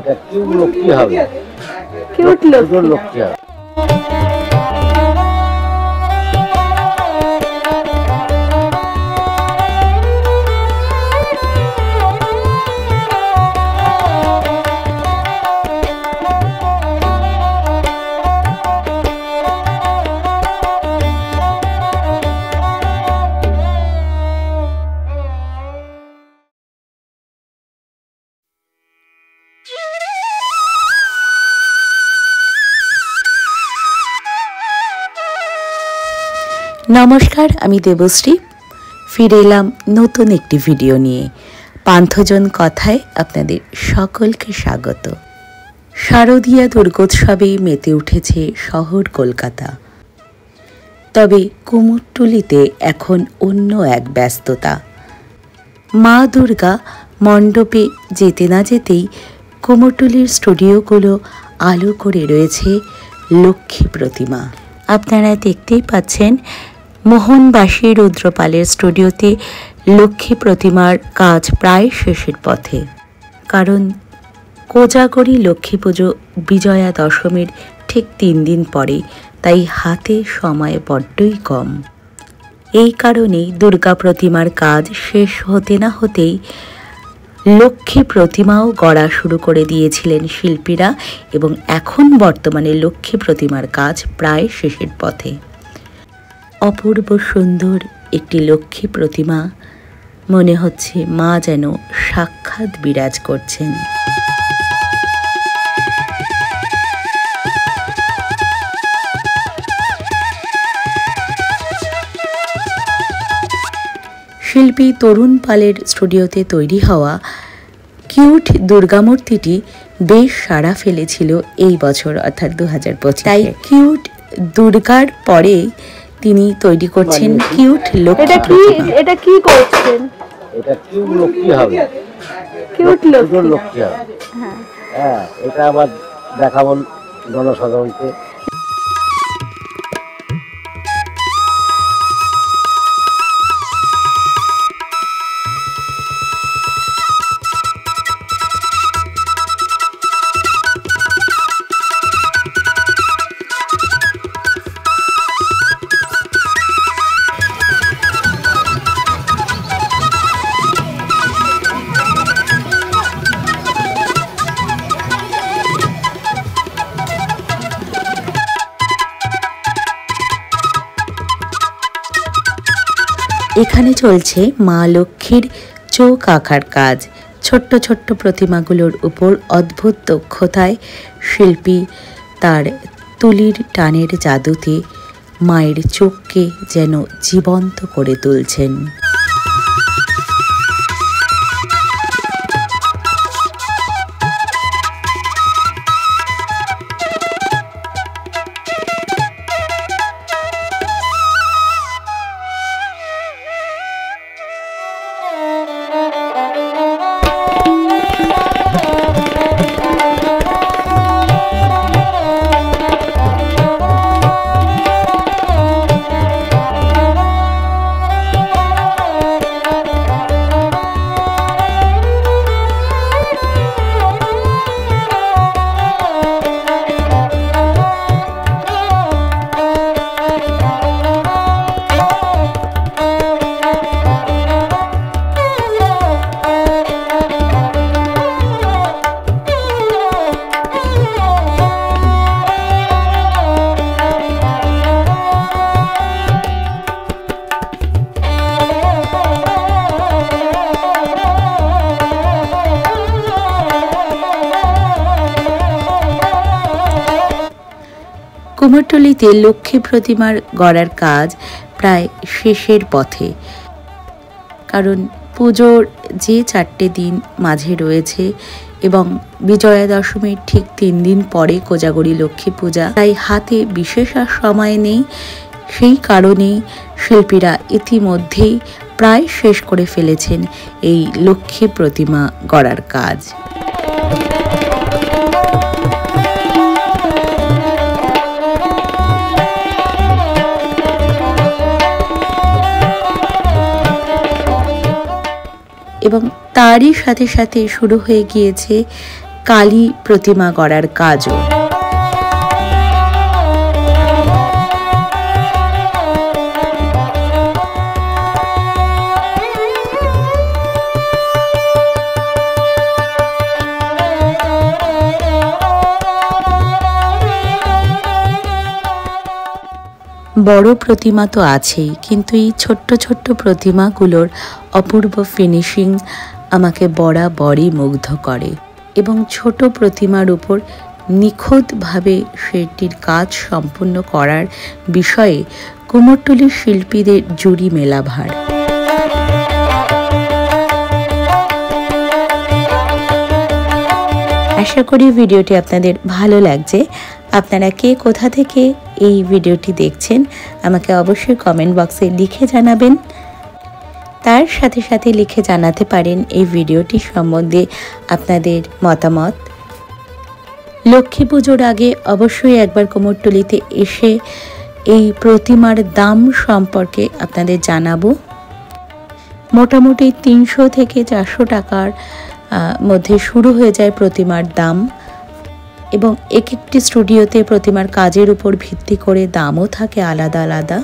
এটা কিউট লক্ষ্মী হবে, কিউট লক্ষ্মী হবে। নমস্কার, আমি দেবশ্রী ফিরে এলাম নতুন একটি ভিডিও নিয়ে। পান্থজন কথায় আপনাদের সকলকে স্বাগত। শারদীয়া দুর্গোৎসবে মেতে উঠেছে শহর কলকাতা। তবে কুমোরটুলিতে এখন অন্য এক ব্যস্ততা। মা দুর্গা মণ্ডপে যেতে না যেতেই কুমোরটুলির স্টুডিওগুলো আলো করে রয়েছে লক্ষ্মী প্রতিমা। আপনারা দেখতেই পাচ্ছেন মোহনবাসী রুদ্রপালের স্টুডিওতে লক্ষ্মী প্রতিমার কাজ প্রায় শেষের পথে। কারণ কোজাগরী লক্ষ্মী পুজো বিজয়া দশমীর ঠিক 3 দিন পরে, তাই হাতে সময় বড্ডই কম। এই কারণেই দুর্গা প্রতিমার কাজ শেষ হতে না হতেই লক্ষ্মী প্রতিমাও গড়া শুরু করে দিয়েছিলেন শিল্পীরা, এবং এখন বর্তমানে লক্ষ্মী প্রতিমার কাজ প্রায় শেষের পথে। অপূর্ব সুন্দর একটি লক্ষ্মী প্রতিমা, মনে হচ্ছে মা যেন সাক্ষাৎ বিরাজ করছেন। শিল্পী তরুণ পালের স্টুডিওতে তৈরি হওয়া কিউট দুর্গামূর্তিটি বেশ সাড়া ফেলেছিল এই বছর, অর্থাৎ 2025। তাই কিউট দুর্গার পরে তিনি তৈরি করছেন কিউট লক্ষ্মী প্রতিমা। এটা কি করছেন? এটা কিউট লক্ষ্মী হবে, কিউট লক্ষ্মী হবে। হ্যাঁ, এটা আবার দেখাবো জনসাধারণকে। এখানে চলছে মা লক্ষ্মীর চোখ আঁকার কাজ। ছোট্ট ছোট্ট প্রতিমাগুলোর উপর অদ্ভুত দক্ষতায় শিল্পী তার তুলির টানের জাদুতে মায়ের চোখকে যেন জীবন্ত করে তুলছেন। কুমোরটুলিতে লক্ষ্মী প্রতিমার গড়ার কাজ প্রায় শেষের পথে। কারণ পুজোর যে 4টে দিন মাঝে রয়েছে এবং বিজয়া দশমীর ঠিক 3 দিন পরে কোজাগরী লক্ষ্মী পূজা, তাই হাতে বিশেষ আর সময় নেই। সেই কারণেই শিল্পীরা ইতিমধ্যেই প্রায় শেষ করে ফেলেছেন এই লক্ষ্মী প্রতিমা গড়ার কাজ। এবং তারই সাথে সাথে শুরু হয়ে গিয়েছে কালী প্রতিমা গড়ার কাজও। বড় প্রতিমা তো আছেই, কিন্তু এই ছোট্ট ছোট্ট প্রতিমাগুলোর অপূর্ব ফিনিশিং আমাকে বরাবরই মুগ্ধ করে এবং ছোট প্রতিমার উপর নিখুঁতভাবে সেটির কাজ সম্পূর্ণ করার বিষয়ে কুমোরটুলির শিল্পীদের জুড়ি মেলা ভার। আশা করি ভিডিওটি আপনাদের ভালো লাগছে। আপনারা কে কোথা থেকে এই ভিডিওটি দেখছেন আমাকে অবশ্যই কমেন্ট বক্সে লিখে জানাবেন। তার সাথে সাথে লিখে জানাতে পারেন এই ভিডিওটি সম্বন্ধে আপনাদের মতামত। লক্ষ্মী পুজোর আগে অবশ্যই একবার কুমোরটুলিতে এসে এই প্রতিমার দাম সম্পর্কে আপনাদের জানাবো। মোটামুটি 300 থেকে 400 টাকার মধ্যে শুরু হয়ে যায় প্রতিমার দাম এবং এক একটি স্টুডিওতে প্রতিমার কাজের উপর ভিত্তি করে দামও থাকে আলাদা আলাদা।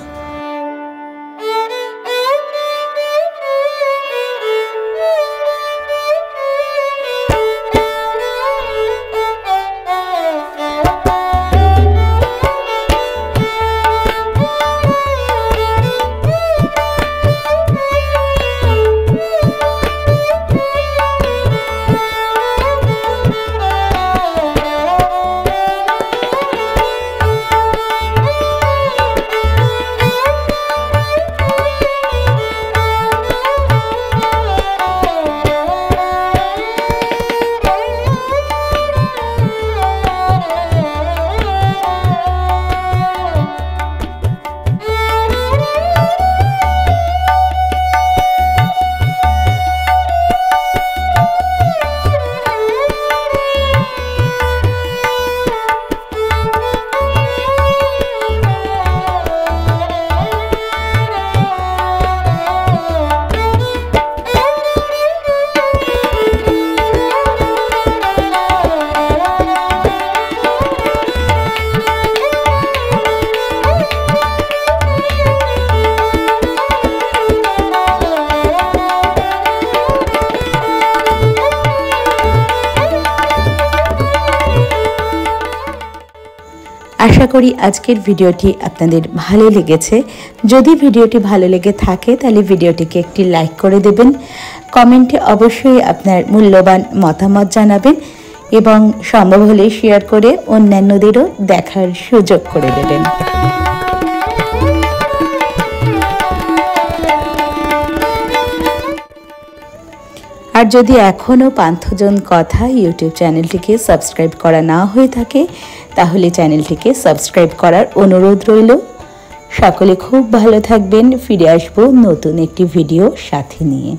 আশা করি আজকের ভিডিওটি আপনাদের ভালো লেগেছে। যদি ভিডিওটি ভালো লেগে থাকে তাহলে ভিডিওটিকে একটি লাইক করে দেবেন, কমেন্টে অবশ্যই আপনার মূল্যবান মতামত জানাবেন এবং সম্ভব হলে শেয়ার করে অন্যান্যদেরও দেখার সুযোগ করে দেবেন। আর যদি এখনও পান্থজন কথা ইউটিউব চ্যানেলটিকে সাবস্ক্রাইব করা না হয়ে থাকে তাহলে চ্যানেলটিকে সাবস্ক্রাইব করার অনুরোধ রইল। সকলে খুব ভালো থাকবেন। ফিরে আসবো নতুন একটি ভিডিও সাথে নিয়ে।